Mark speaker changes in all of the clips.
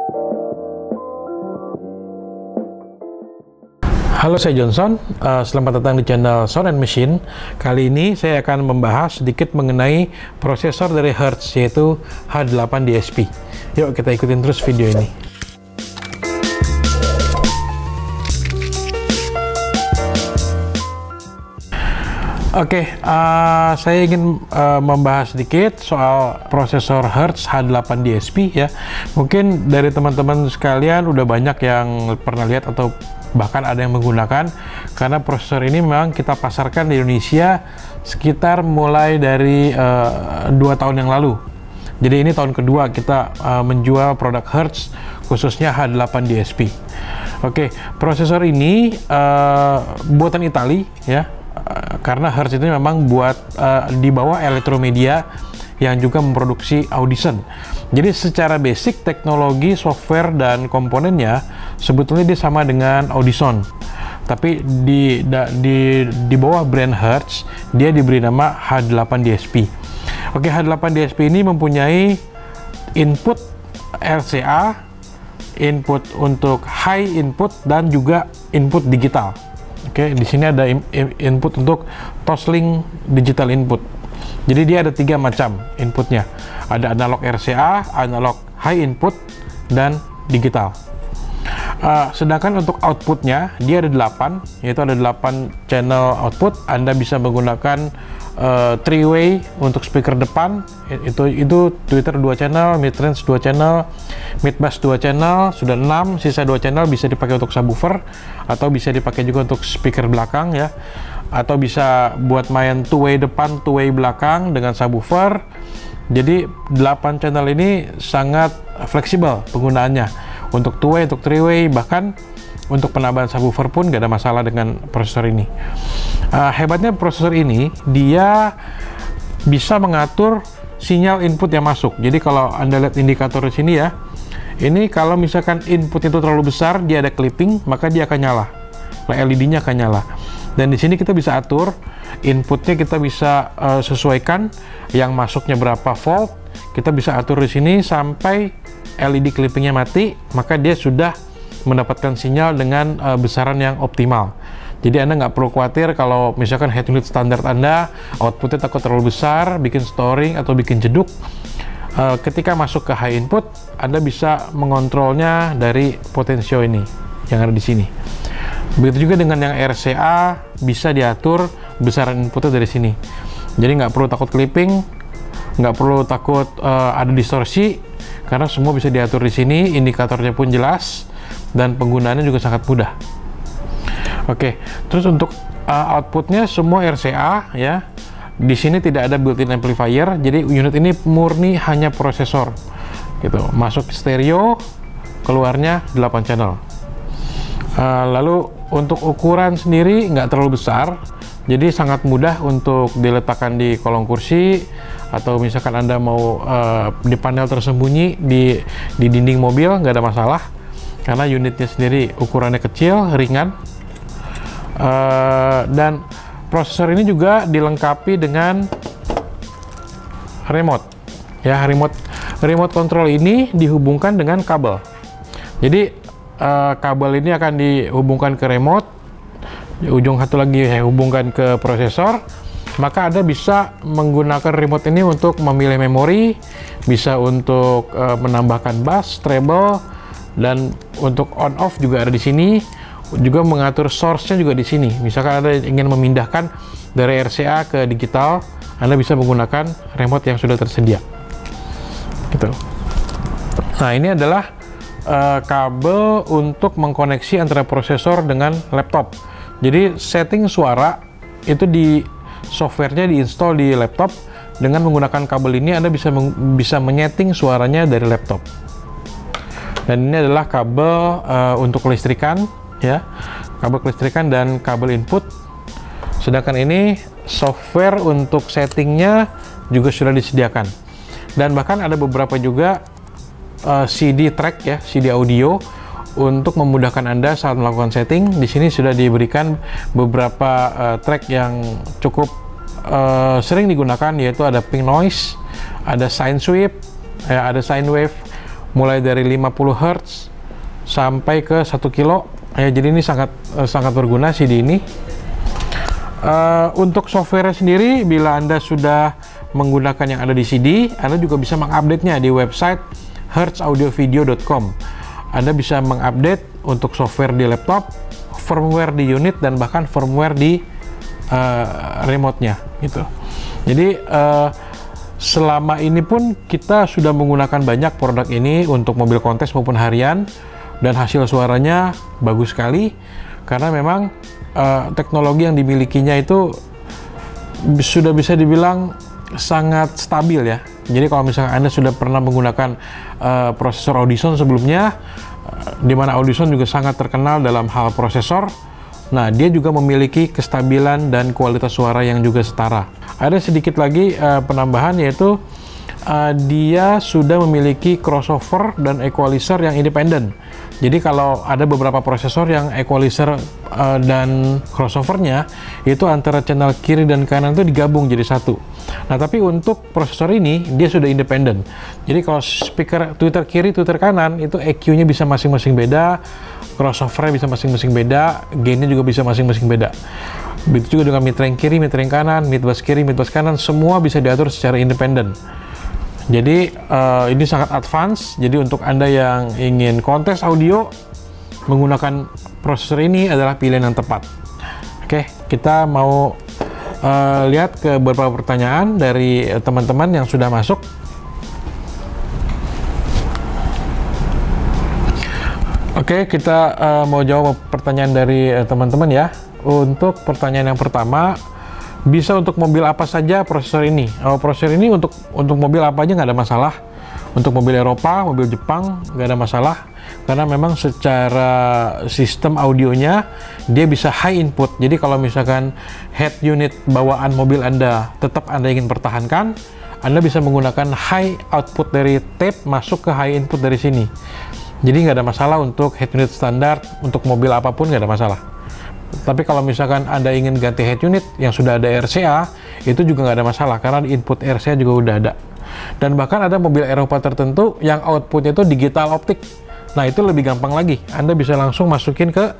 Speaker 1: Halo, saya Johnson. Selamat datang di channel Sound and Machine. Kali ini saya akan membahas sedikit mengenai prosesor dari Hertz, yaitu H8 DSP. Yuk kita ikutin terus video ini. Oke, saya ingin membahas sedikit soal prosesor Hertz H8 DSP ya. Mungkin dari teman-teman sekalian udah banyak yang pernah lihat atau bahkan ada yang menggunakan, karena prosesor ini memang kita pasarkan di Indonesia sekitar mulai dari 2 tahun yang lalu. Jadi ini tahun kedua kita menjual produk Hertz, khususnya H8 DSP. Oke, prosesor ini buatan Itali ya. Karena Hertz itu memang buat di bawah Elektromedia yang juga memproduksi Audison. Jadi secara basic teknologi, software dan komponennya sebetulnya dia sama dengan Audison. Tapi di bawah brand Hertz dia diberi nama H8 DSP. Oke, H8 DSP ini mempunyai input RCA, input untuk high input dan juga input digital. Oke, di sini ada input untuk Toslink digital input. Jadi dia ada 3 macam inputnya. Ada analog RCA, analog high input, dan digital. Sedangkan untuk outputnya dia ada 8, yaitu ada 8 channel output. Anda bisa menggunakan 3-way untuk speaker depan, itu tweeter 2 channel, mid-range 2 channel, mid-bass 2 channel, sudah 6, sisa 2 channel bisa dipakai untuk subwoofer, atau bisa dipakai juga untuk speaker belakang ya, atau bisa buat main 2-way depan, 2-way belakang dengan subwoofer. Jadi 8 channel ini sangat fleksibel penggunaannya, untuk 2-way, untuk 3-way, bahkan untuk penambahan subwoofer pun gak ada masalah dengan prosesor ini. Hebatnya prosesor ini, dia bisa mengatur sinyal input yang masuk. Jadi kalau Anda lihat indikator di sini ya, ini kalau misalkan input itu terlalu besar, dia ada clipping, maka dia akan nyala. LED-nya akan nyala. Dan di sini kita bisa atur inputnya, kita bisa sesuaikan yang masuknya berapa volt. Kita bisa atur di sini sampai LED clippingnya mati, maka dia sudah mendapatkan sinyal dengan besaran yang optimal. Jadi Anda nggak perlu khawatir kalau misalkan head unit standar Anda outputnya takut terlalu besar, bikin storing atau bikin jeduk. Ketika masuk ke high input, Anda bisa mengontrolnya dari potensio ini yang ada di sini. Begitu juga dengan yang RCA, bisa diatur besaran inputnya dari sini. Jadi nggak perlu takut clipping, nggak perlu takut ada distorsi, karena semua bisa diatur di sini. Indikatornya pun jelas dan penggunaannya juga sangat mudah. Oke, terus untuk outputnya semua RCA ya. Di sini tidak ada built-in amplifier, jadi unit ini murni hanya prosesor. Gitu, masuk stereo, keluarnya 8 channel. Lalu untuk ukuran sendiri nggak terlalu besar, jadi sangat mudah untuk diletakkan di kolong kursi, atau misalkan Anda mau di panel tersembunyi di dinding mobil, nggak ada masalah. Karena unitnya sendiri ukurannya kecil, ringan, dan prosesor ini juga dilengkapi dengan remote. Ya, remote control ini dihubungkan dengan kabel. Jadi kabel ini akan dihubungkan ke remote, ujung satu lagi saya hubungkan ke prosesor. Maka Anda bisa menggunakan remote ini untuk memilih memori, bisa untuk menambahkan bass, treble, dan untuk on off juga ada di sini. Juga mengatur source-nya juga di sini. Misalkan Anda ingin memindahkan dari RCA ke digital, Anda bisa menggunakan remote yang sudah tersedia. Gitu. Nah, ini adalah kabel untuk mengkoneksi antara prosesor dengan laptop. Jadi setting suara itu di softwarenya diinstal di laptop. Dengan menggunakan kabel ini Anda bisa menyeting suaranya dari laptop. Dan ini adalah kabel untuk kelistrikan ya, kabel kelistrikan dan kabel input. Sedangkan ini software untuk settingnya juga sudah disediakan. Dan bahkan ada beberapa juga CD track ya, CD audio untuk memudahkan Anda saat melakukan setting. Di sini sudah diberikan beberapa track yang cukup sering digunakan, yaitu ada pink noise, ada sine sweep, ada sine wave, mulai dari 50 Hz sampai ke 1 kilo ya. Jadi ini sangat berguna CD ini. Untuk software sendiri, bila Anda sudah menggunakan yang ada di CD, Anda juga bisa mengupdate-nya di website hertzaudiovideo.com. Anda bisa mengupdate untuk software di laptop, firmware di unit, dan bahkan firmware di remote-nya gitu. Jadi selama ini pun kita sudah menggunakan banyak produk ini untuk mobil kontes maupun harian, dan hasil suaranya bagus sekali karena memang teknologi yang dimilikinya itu sudah bisa dibilang sangat stabil ya. Jadi kalau misalnya Anda sudah pernah menggunakan prosesor Audison sebelumnya, di mana Audison juga sangat terkenal dalam hal prosesor, nah dia juga memiliki kestabilan dan kualitas suara yang juga setara. Ada sedikit lagi penambahan, yaitu dia sudah memiliki crossover dan equalizer yang independen. Jadi kalau ada beberapa prosesor yang equalizer dan crossovernya itu antara channel kiri dan kanan itu digabung jadi satu. Nah, tapi untuk prosesor ini dia sudah independen. Jadi kalau speaker tweeter kiri, tweeter kanan itu EQ-nya bisa masing-masing beda, crossover-nya bisa masing-masing beda, gain-nya juga bisa masing-masing beda. Begitu juga dengan mid-range kiri, mid-range kanan, mid-bass kiri, mid-bass kanan, semua bisa diatur secara independen. Jadi ini sangat advance. Jadi untuk Anda yang ingin kontes audio, menggunakan prosesor ini adalah pilihan yang tepat. Oke, kita mau lihat ke beberapa pertanyaan dari teman-teman yang sudah masuk. Oke, kita mau jawab pertanyaan dari teman-teman ya. Untuk pertanyaan yang pertama, bisa untuk mobil apa saja prosesor ini? Prosesor ini untuk mobil apa aja nggak ada masalah. Untuk mobil Eropa, mobil Jepang nggak ada masalah, karena memang secara sistem audionya dia bisa high input. Jadi kalau misalkan head unit bawaan mobil Anda tetap Anda ingin pertahankan, Anda bisa menggunakan high output dari tape masuk ke high input dari sini. Jadi nggak ada masalah untuk head unit standar, untuk mobil apapun nggak ada masalah. Tapi kalau misalkan Anda ingin ganti head unit yang sudah ada RCA, itu juga nggak ada masalah karena input RCA juga udah ada. Dan bahkan ada mobil Eropa tertentu yang outputnya itu digital optik. Nah, itu lebih gampang lagi. Anda bisa langsung masukin ke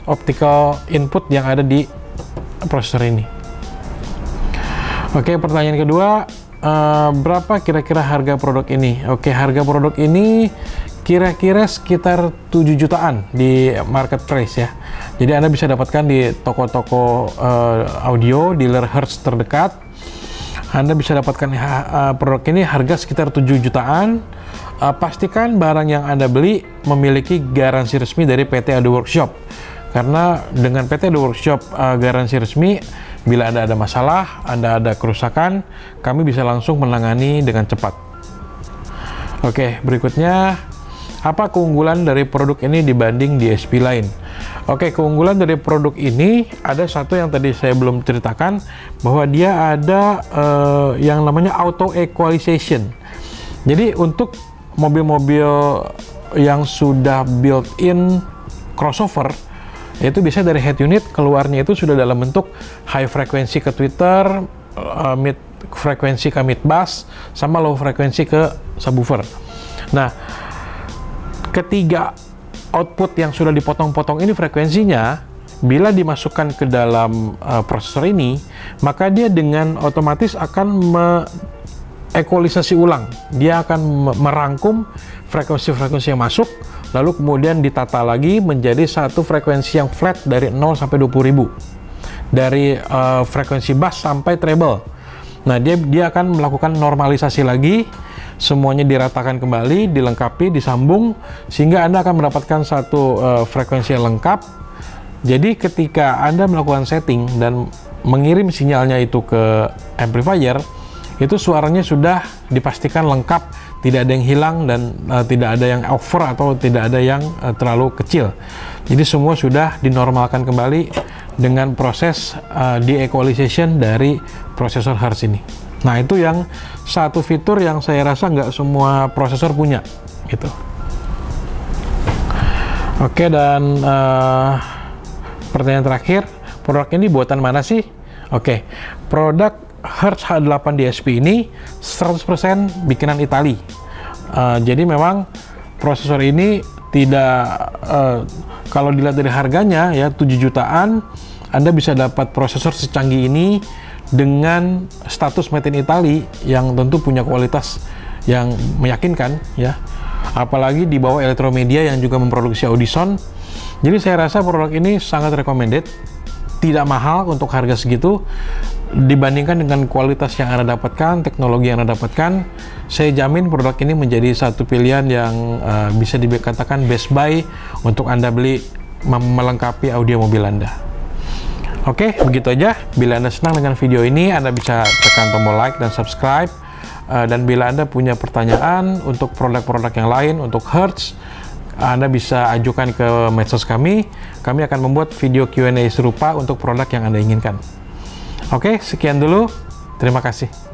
Speaker 1: optical input yang ada di prosesor ini. Oke, pertanyaan kedua, berapa kira-kira harga produk ini? Oke, harga produk ini kira-kira sekitar 7 jutaan di marketplace ya. Jadi Anda bisa dapatkan di toko-toko audio, dealer Hertz terdekat. Anda bisa dapatkan produk ini harga sekitar 7 jutaan. Pastikan barang yang Anda beli memiliki garansi resmi dari PT Audio Workshop. Karena dengan PT Audio Workshop garansi resmi, bila Anda ada masalah, Anda ada kerusakan, kami bisa langsung menangani dengan cepat. Oke, berikutnya, apa keunggulan dari produk ini dibanding DSP lain? Oke, keunggulan dari produk ini ada satu yang tadi saya belum ceritakan, bahwa dia ada yang namanya auto equalization. Jadi untuk mobil-mobil yang sudah built-in crossover, itu bisa dari head unit keluarnya itu sudah dalam bentuk high frekuensi ke tweeter, mid frekuensi ke mid bass, sama low frekuensi ke subwoofer. Nah, ketiga output yang sudah dipotong-potong ini frekuensinya, bila dimasukkan ke dalam prosesor ini, maka dia dengan otomatis akan ekualisasi ulang. Dia akan merangkum frekuensi-frekuensi yang masuk, lalu kemudian ditata lagi menjadi satu frekuensi yang flat dari 0 sampai 20.000. Dari frekuensi bass sampai treble. Nah, dia akan melakukan normalisasi lagi, semuanya diratakan kembali, dilengkapi, disambung, sehingga Anda akan mendapatkan satu frekuensi yang lengkap. Jadi ketika Anda melakukan setting dan mengirim sinyalnya itu ke amplifier, itu suaranya sudah dipastikan lengkap, tidak ada yang hilang dan tidak ada yang over atau tidak ada yang terlalu kecil. Jadi semua sudah dinormalkan kembali dengan proses de-equalization dari prosesor Hertz ini. Nah, itu yang satu fitur yang saya rasa nggak semua prosesor punya gitu. Oke, dan pertanyaan terakhir, produk ini buatan mana sih? Oke, produk Hertz H8 DSP ini 100% bikinan Itali. Jadi memang prosesor ini tidak kalau dilihat dari harganya ya 7 jutaan Anda bisa dapat prosesor secanggih ini dengan status made in Italy yang tentu punya kualitas yang meyakinkan ya, apalagi di bawah Elektromedia yang juga memproduksi Audison. Jadi saya rasa produk ini sangat recommended, tidak mahal untuk harga segitu dibandingkan dengan kualitas yang Anda dapatkan, teknologi yang Anda dapatkan. Saya jamin produk ini menjadi satu pilihan yang bisa dikatakan best buy untuk Anda beli melengkapi audio mobil Anda. Oke, begitu aja. Bila Anda senang dengan video ini, Anda bisa tekan tombol like dan subscribe. Dan bila Anda punya pertanyaan untuk produk-produk yang lain, untuk Hertz, Anda bisa ajukan ke medsos kami. Kami akan membuat video Q&A serupa untuk produk yang Anda inginkan. Oke, sekian dulu. Terima kasih.